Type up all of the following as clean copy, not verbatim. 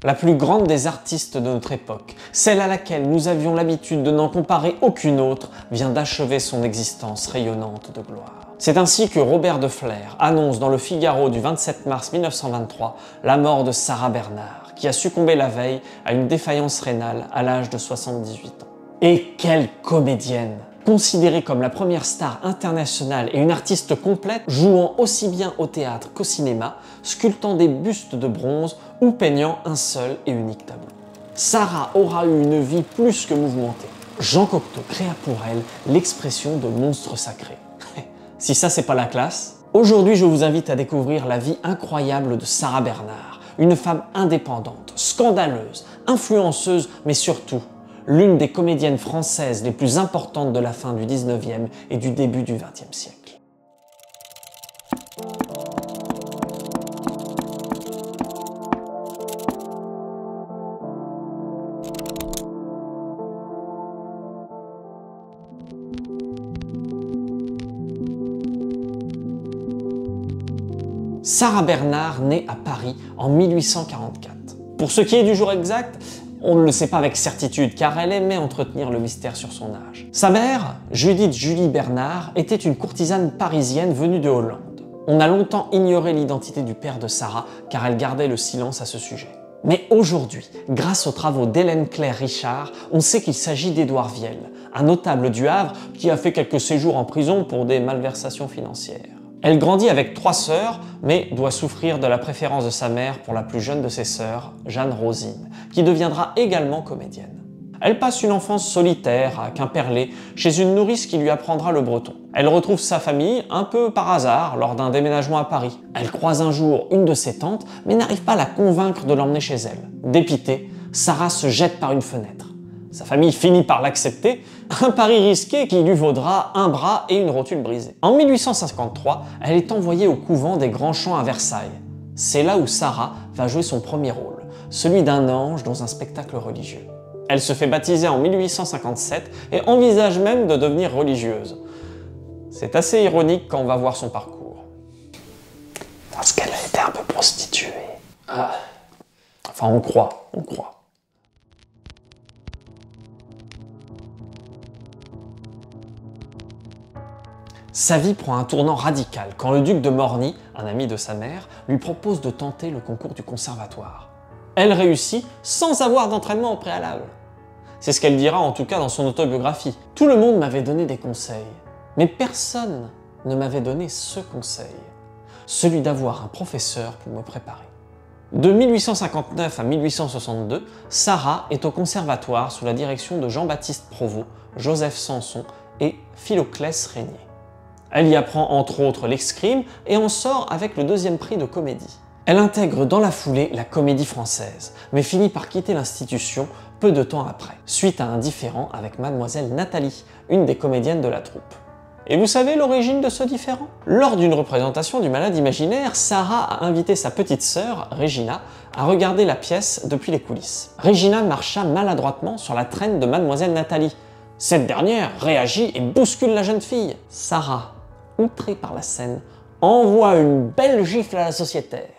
la plus grande des artistes de notre époque, celle à laquelle nous avions l'habitude de n'en comparer aucune autre, vient d'achever son existence rayonnante de gloire. C'est ainsi que Robert de Flers annonce dans le Figaro du 27 mars 1923 la mort de Sarah Bernhardt, qui a succombé la veille à une défaillance rénale à l'âge de 78 ans. Et quelle comédienne! Considérée comme la première star internationale et une artiste complète, jouant aussi bien au théâtre qu'au cinéma, sculptant des bustes de bronze ou peignant un seul et unique tableau. Sarah aura eu une vie plus que mouvementée. Jean Cocteau créa pour elle l'expression de monstre sacré. Si ça c'est pas la classe. Aujourd'hui je vous invite à découvrir la vie incroyable de Sarah Bernhardt, une femme indépendante, scandaleuse, influenceuse, mais surtout l'une des comédiennes françaises les plus importantes de la fin du 19e et du début du 20e siècle. Sarah Bernhardt naît à Paris en 1844. Pour ce qui est du jour exact, on ne le sait pas avec certitude car elle aimait entretenir le mystère sur son âge. Sa mère, Judith Julie Bernhardt, était une courtisane parisienne venue de Hollande. On a longtemps ignoré l'identité du père de Sarah car elle gardait le silence à ce sujet. Mais aujourd'hui, grâce aux travaux d'Hélène Claire Richard, on sait qu'il s'agit d'Édouard Viel, un notable du Havre qui a fait quelques séjours en prison pour des malversations financières. Elle grandit avec 3 sœurs, mais doit souffrir de la préférence de sa mère pour la plus jeune de ses sœurs, Jeanne Rosine, qui deviendra également comédienne. Elle passe une enfance solitaire à Quimperlé, chez une nourrice qui lui apprendra le breton. Elle retrouve sa famille un peu par hasard lors d'un déménagement à Paris. Elle croise un jour une de ses tantes, mais n'arrive pas à la convaincre de l'emmener chez elle. Dépitée, Sarah se jette par une fenêtre. Sa famille finit par l'accepter, un pari risqué qui lui vaudra un bras et une rotule brisée. En 1853, elle est envoyée au couvent des Grands Champs à Versailles. C'est là où Sarah va jouer son premier rôle, celui d'un ange dans un spectacle religieux. Elle se fait baptiser en 1857 et envisage même de devenir religieuse. C'est assez ironique quand on va voir son parcours. Parce qu'elle a été un peu prostituée. Enfin, on croit. Sa vie prend un tournant radical quand le duc de Morny, un ami de sa mère, lui propose de tenter le concours du conservatoire. Elle réussit sans avoir d'entraînement au préalable. C'est ce qu'elle dira en tout cas dans son autobiographie. Tout le monde m'avait donné des conseils, mais personne ne m'avait donné ce conseil, celui d'avoir un professeur pour me préparer. De 1859 à 1862, Sarah est au conservatoire sous la direction de Jean-Baptiste Provost, Joseph Sanson et Philoclès Régnier. Elle y apprend entre autres l'escrime et en sort avec le 2e prix de comédie. Elle intègre dans la foulée la Comédie Française, mais finit par quitter l'institution peu de temps après, suite à un différend avec mademoiselle Nathalie, une des comédiennes de la troupe. Et vous savez l'origine de ce différend? Lors d'une représentation du Malade imaginaire, Sarah a invité sa petite sœur, Regina, à regarder la pièce depuis les coulisses. Regina marcha maladroitement sur la traîne de mademoiselle Nathalie. Cette dernière réagit et bouscule la jeune fille. Sarah, outrée par la scène, envoie une belle gifle à la sociétaire.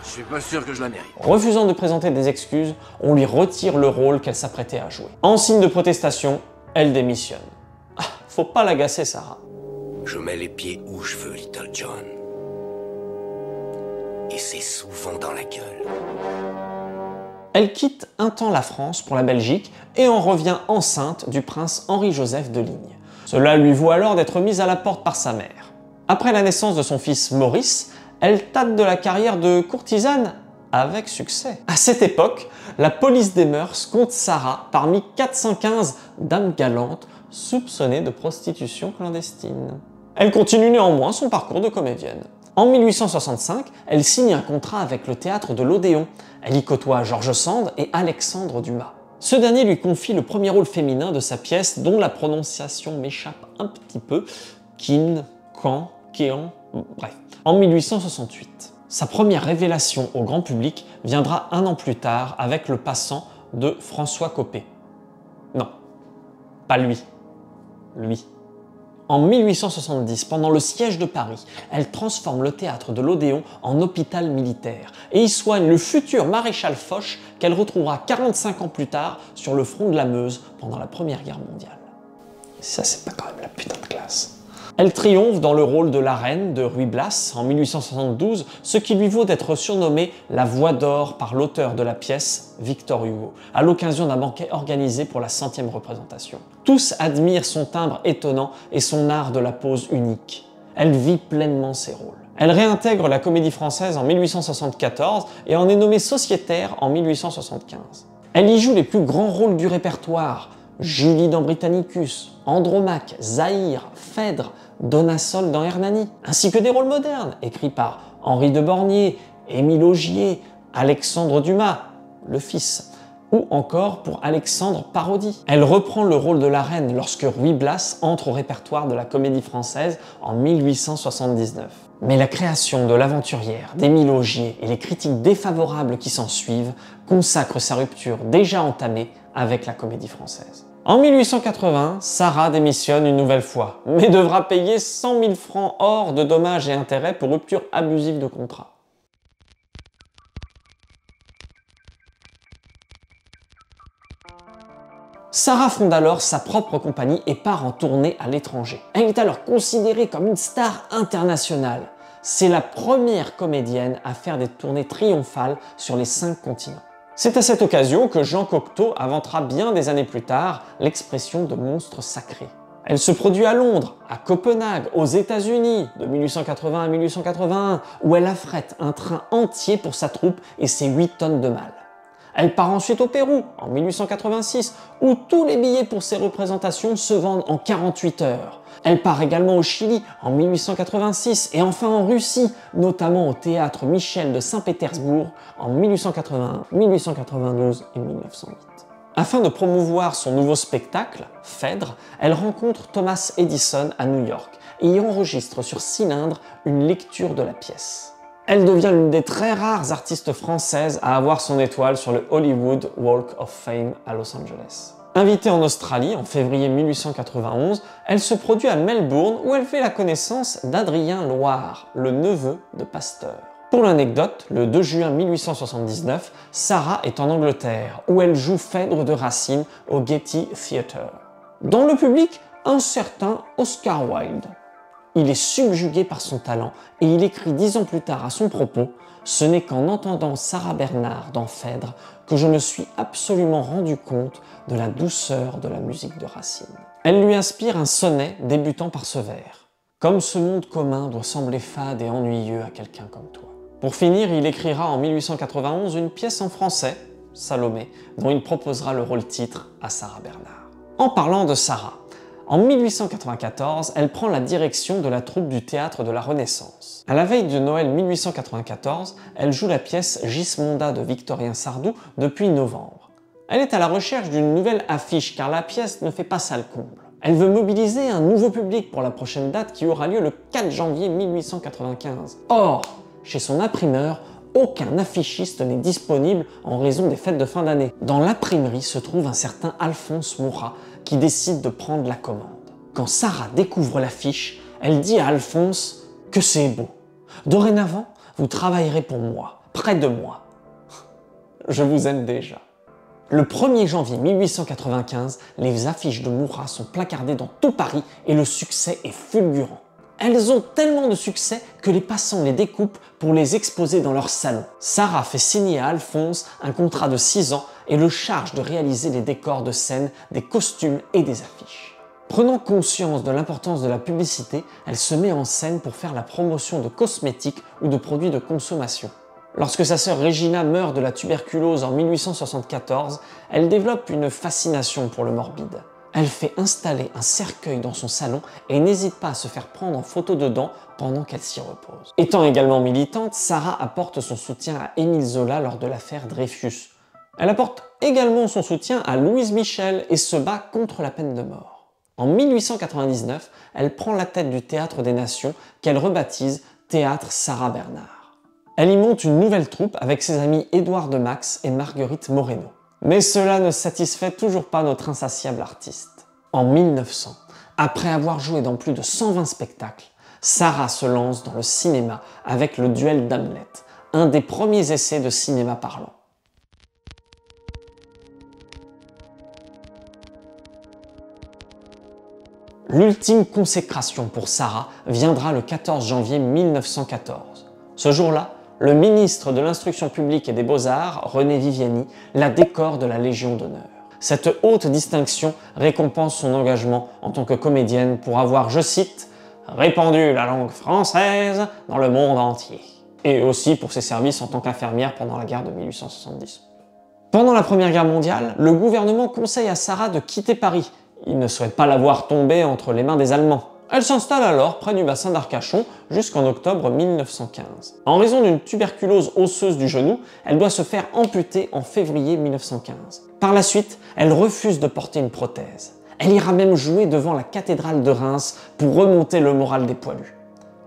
Je suis pas sûr que je la mérite. Refusant de présenter des excuses, on lui retire le rôle qu'elle s'apprêtait à jouer. En signe de protestation, elle démissionne. Faut pas l'agacer, Sarah. Je mets les pieds où je veux, Little John. Et c'est souvent dans la gueule. Elle quitte un temps la France pour la Belgique et en revient enceinte du prince Henri-Joseph de Ligne. Cela lui vaut alors d'être mise à la porte par sa mère. Après la naissance de son fils Maurice, elle tâte de la carrière de courtisane avec succès. À cette époque, la police des mœurs compte Sarah parmi 415 dames galantes soupçonnées de prostitution clandestine. Elle continue néanmoins son parcours de comédienne. En 1865, elle signe un contrat avec le théâtre de l'Odéon. Elle y côtoie George Sand et Alexandre Dumas. Ce dernier lui confie le premier rôle féminin de sa pièce dont la prononciation m'échappe un petit peu, Kin, Can, Kéan, bref, en 1868. Sa première révélation au grand public viendra un an plus tard avec Le Passant de François Coppée. Non, pas lui. Lui. En 1870, pendant le siège de Paris, elle transforme le théâtre de l'Odéon en hôpital militaire et y soigne le futur maréchal Foch qu'elle retrouvera 45 ans plus tard sur le front de la Meuse pendant la Première Guerre mondiale. Ça, c'est pas quand même la putain de classe. Elle triomphe dans le rôle de la reine de Ruy Blas en 1872, ce qui lui vaut d'être surnommée la Voix d'Or par l'auteur de la pièce, Victor Hugo, à l'occasion d'un banquet organisé pour la 100e représentation. Tous admirent son timbre étonnant et son art de la pose unique. Elle vit pleinement ses rôles. Elle réintègre la Comédie Française en 1874 et en est nommée sociétaire en 1875. Elle y joue les plus grands rôles du répertoire: Julie dans Britannicus, Andromaque, Zahir, Phèdre, Donna Sol dans Hernani, ainsi que des rôles modernes écrits par Henri de Bornier, Émile Augier, Alexandre Dumas, le fils, ou encore pour Alexandre Parodi. Elle reprend le rôle de la reine lorsque Ruy Blas entre au répertoire de la Comédie Française en 1879. Mais la création de l'aventurière d'Émile Augier et les critiques défavorables qui s'en suivent consacrent sa rupture déjà entamée avec la Comédie Française. En 1880, Sarah démissionne une nouvelle fois, mais devra payer 100 000 francs hors de dommages et intérêts pour rupture abusive de contrat. Sarah fonde alors sa propre compagnie et part en tournée à l'étranger. Elle est alors considérée comme une star internationale. C'est la première comédienne à faire des tournées triomphales sur les 5 continents. C'est à cette occasion que Jean Cocteau inventera bien des années plus tard l'expression de monstre sacré. Elle se produit à Londres, à Copenhague, aux États-Unis, de 1880 à 1881, où elle affrète un train entier pour sa troupe et ses 8 tonnes de mal. Elle part ensuite au Pérou, en 1886, où tous les billets pour ses représentations se vendent en 48 heures. Elle part également au Chili, en 1886, et enfin en Russie, notamment au théâtre Michel de Saint-Pétersbourg, en 1881, 1892 et 1908. Afin de promouvoir son nouveau spectacle, Phèdre, elle rencontre Thomas Edison à New York et y enregistre sur cylindre une lecture de la pièce. Elle devient l'une des très rares artistes françaises à avoir son étoile sur le Hollywood Walk of Fame à Los Angeles. Invitée en Australie en février 1891, elle se produit à Melbourne où elle fait la connaissance d'Adrien Loire, le neveu de Pasteur. Pour l'anecdote, le 2 juin 1879, Sarah est en Angleterre où elle joue Phèdre de Racine au Getty Theatre. Dans le public, un certain Oscar Wilde. Il est subjugué par son talent et il écrit 10 ans plus tard à son propos « Ce n'est qu'en entendant Sarah Bernhardt dans Phèdre que je me suis absolument rendu compte de la douceur de la musique de Racine. » Elle lui inspire un sonnet débutant par ce vers « Comme ce monde commun doit sembler fade et ennuyeux à quelqu'un comme toi. » Pour finir, il écrira en 1891 une pièce en français, Salomé, dont il proposera le rôle titre à Sarah Bernhardt. En parlant de Sarah, en 1894, elle prend la direction de la troupe du Théâtre de la Renaissance. À la veille de Noël 1894, elle joue la pièce Gismonda de Victorien Sardou depuis novembre. Elle est à la recherche d'une nouvelle affiche car la pièce ne fait pas salle comble. Elle veut mobiliser un nouveau public pour la prochaine date qui aura lieu le 4 janvier 1895. Or, chez son imprimeur, aucun affichiste n'est disponible en raison des fêtes de fin d'année. Dans l'imprimerie se trouve un certain Alphonse Murat qui décide de prendre la commande. Quand Sarah découvre l'affiche, elle dit à Alphonse que c'est beau. Dorénavant, vous travaillerez pour moi, près de moi. Je vous aime déjà. Le 1er janvier 1895, les affiches de Murat sont placardées dans tout Paris et le succès est fulgurant. Elles ont tellement de succès que les passants les découpent pour les exposer dans leur salon. Sarah fait signer à Alphonse un contrat de 6 ans et le charge de réaliser les décors de scène, des costumes et des affiches. Prenant conscience de l'importance de la publicité, elle se met en scène pour faire la promotion de cosmétiques ou de produits de consommation. Lorsque sa sœur Regina meurt de la tuberculose en 1874, elle développe une fascination pour le morbide. Elle fait installer un cercueil dans son salon et n'hésite pas à se faire prendre en photo dedans pendant qu'elle s'y repose. Étant également militante, Sarah apporte son soutien à Émile Zola lors de l'affaire Dreyfus. Elle apporte également son soutien à Louise Michel et se bat contre la peine de mort. En 1899, elle prend la tête du Théâtre des Nations qu'elle rebaptise Théâtre Sarah Bernhardt. Elle y monte une nouvelle troupe avec ses amis Édouard de Max et Marguerite Moreno. Mais cela ne satisfait toujours pas notre insatiable artiste. En 1900, Après avoir joué dans plus de 120 spectacles, Sarah se lance dans le cinéma avec le duel d'Hamlet, un des premiers essais de cinéma parlant. L'ultime consécration pour Sarah viendra le 14 janvier 1914. Ce jour-là, le ministre de l'Instruction publique et des Beaux-Arts, René Viviani, la décore de la Légion d'honneur. Cette haute distinction récompense son engagement en tant que comédienne pour avoir, je cite, « répandu la langue française dans le monde entier », et aussi pour ses services en tant qu'infirmière pendant la guerre de 1870. Pendant la Première Guerre mondiale, le gouvernement conseille à Sarah de quitter Paris. Il ne souhaite pas la voir tomber entre les mains des Allemands. Elle s'installe alors près du bassin d'Arcachon jusqu'en octobre 1915. En raison d'une tuberculose osseuse du genou, elle doit se faire amputer en février 1915. Par la suite, elle refuse de porter une prothèse. Elle ira même jouer devant la cathédrale de Reims pour remonter le moral des poilus.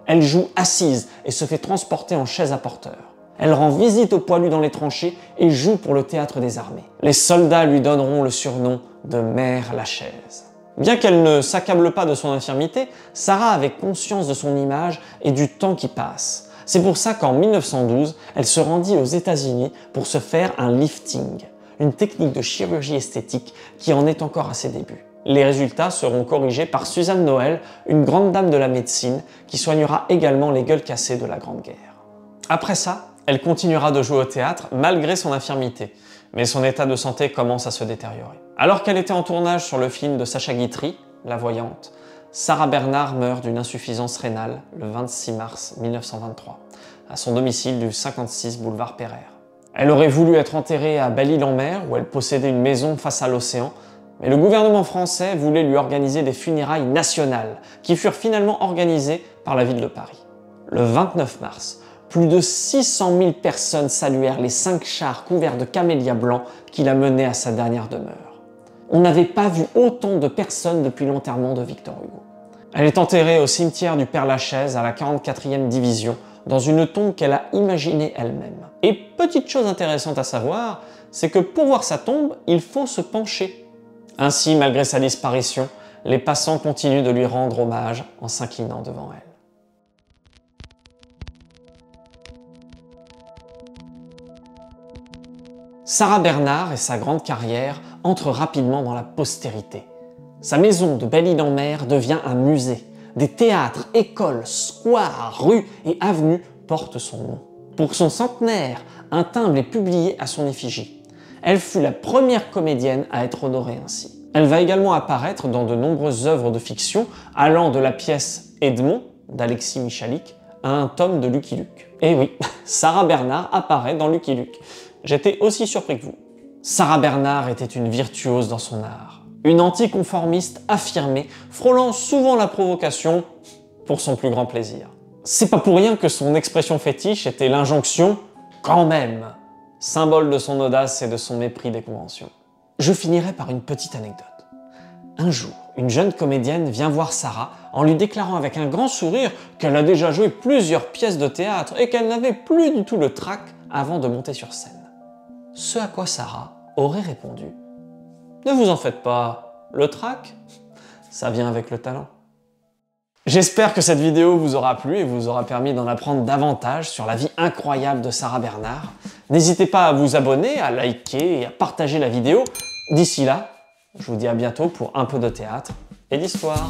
Elle joue assise et se fait transporter en chaise à porteur. Elle rend visite aux poilus dans les tranchées et joue pour le théâtre des armées. Les soldats lui donneront le surnom de Mère Lachaise. Bien qu'elle ne s'accable pas de son infirmité, Sarah avait conscience de son image et du temps qui passe. C'est pour ça qu'en 1912, elle se rendit aux États-Unis pour se faire un lifting, une technique de chirurgie esthétique qui en est encore à ses débuts. Les résultats seront corrigés par Suzanne Noël, une grande dame de la médecine qui soignera également les gueules cassées de la Grande Guerre. Après ça, elle continuera de jouer au théâtre malgré son infirmité, mais son état de santé commence à se détériorer. Alors qu'elle était en tournage sur le film de Sacha Guitry, La Voyante, Sarah Bernard meurt d'une insuffisance rénale le 26 mars 1923, à son domicile du 56 boulevard Pereire. Elle aurait voulu être enterrée à Belle-Île-en-Mer, où elle possédait une maison face à l'océan, mais le gouvernement français voulait lui organiser des funérailles nationales, qui furent finalement organisées par la ville de Paris. Le 29 mars, plus de 600 000 personnes saluèrent les 5 chars couverts de camélias blancs qui la menaient à sa dernière demeure. On n'avait pas vu autant de personnes depuis l'enterrement de Victor Hugo. Elle est enterrée au cimetière du Père-Lachaise à la 44e division, dans une tombe qu'elle a imaginée elle-même. Et petite chose intéressante à savoir, c'est que pour voir sa tombe, il faut se pencher. Ainsi, malgré sa disparition, les passants continuent de lui rendre hommage en s'inclinant devant elle. Sarah Bernard et sa grande carrière entrent rapidement dans la postérité. Sa maison de Belle-Île-en-Mer devient un musée. Des théâtres, écoles, squares, rues et avenues portent son nom. Pour son centenaire, un timbre est publié à son effigie. Elle fut la première comédienne à être honorée ainsi. Elle va également apparaître dans de nombreuses œuvres de fiction, allant de la pièce Edmond d'Alexis Michalik à un tome de Lucky Luke. Et oui, Sarah Bernard apparaît dans Lucky Luke. J'étais aussi surpris que vous. Sarah Bernard était une virtuose dans son art. Une anticonformiste affirmée, frôlant souvent la provocation pour son plus grand plaisir. C'est pas pour rien que son expression fétiche était l'injonction « quand même », symbole de son audace et de son mépris des conventions. Je finirai par une petite anecdote. Un jour, une jeune comédienne vient voir Sarah en lui déclarant avec un grand sourire qu'elle a déjà joué plusieurs pièces de théâtre et qu'elle n'avait plus du tout le trac avant de monter sur scène. Ce à quoi Sarah aurait répondu « Ne vous en faites pas, le trac, ça vient avec le talent ». J'espère que cette vidéo vous aura plu et vous aura permis d'en apprendre davantage sur la vie incroyable de Sarah Bernard. N'hésitez pas à vous abonner, à liker et à partager la vidéo. D'ici là, je vous dis à bientôt pour un peu de théâtre et d'histoire.